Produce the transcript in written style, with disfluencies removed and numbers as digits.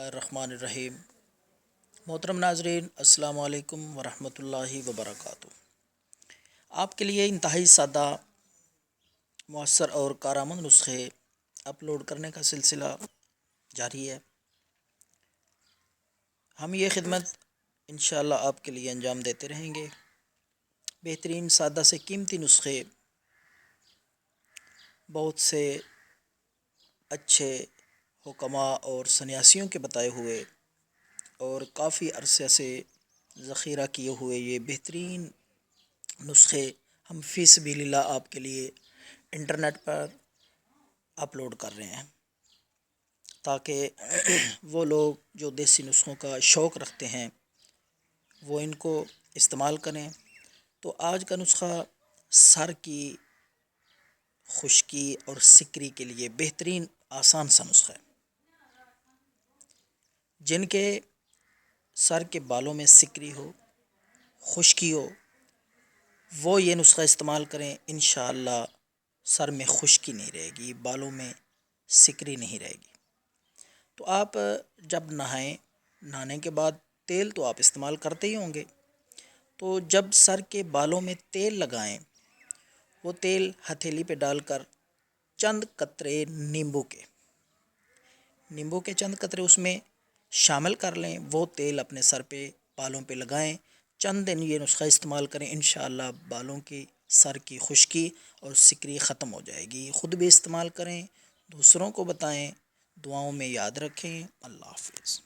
الرحمن الرحیم۔ محترم ناظرین، السلام علیکم ورحمۃ اللہ وبرکاتہ۔ آپ کے لیے انتہائی سادہ، مؤثر اور کارآمد نسخے اپلوڈ کرنے کا سلسلہ جاری ہے۔ ہم یہ خدمت انشاءاللہ آپ کے لیے انجام دیتے رہیں گے۔ بہترین، سادہ سے قیمتی نسخے بہت سے اچھے حکماء اور سنیاسیوں کے بتائے ہوئے اور کافی عرصے سے ذخیرہ کیے ہوئے یہ بہترین نسخے ہم فی سبیل اللہ آپ کے لیے انٹرنیٹ پر اپلوڈ کر رہے ہیں، تاکہ وہ لوگ جو دیسی نسخوں کا شوق رکھتے ہیں وہ ان کو استعمال کریں۔ تو آج کا نسخہ سر کی خشکی اور سکری کے لیے بہترین آسان سا نسخہ ہے۔ جن کے سر کے بالوں میں سکری ہو، خشکی ہو، وہ یہ نسخہ استعمال کریں، انشاءاللہ سر میں خشکی نہیں رہے گی، بالوں میں سکری نہیں رہے گی۔ تو آپ جب نہانے کے بعد تیل تو آپ استعمال کرتے ہی ہوں گے، تو جب سر کے بالوں میں تیل لگائیں، وہ تیل ہتھیلی پہ ڈال کر چند قطرے نیمبو کے چند قطرے اس میں شامل کر لیں، وہ تیل اپنے سر پہ، بالوں پہ لگائیں، چند دن یہ نسخہ استعمال کریں، انشاءاللہ بالوں کی، سر کی خشکی اور سکری ختم ہو جائے گی۔ خود بھی استعمال کریں، دوسروں کو بتائیں، دعاؤں میں یاد رکھیں۔ اللہ حافظ۔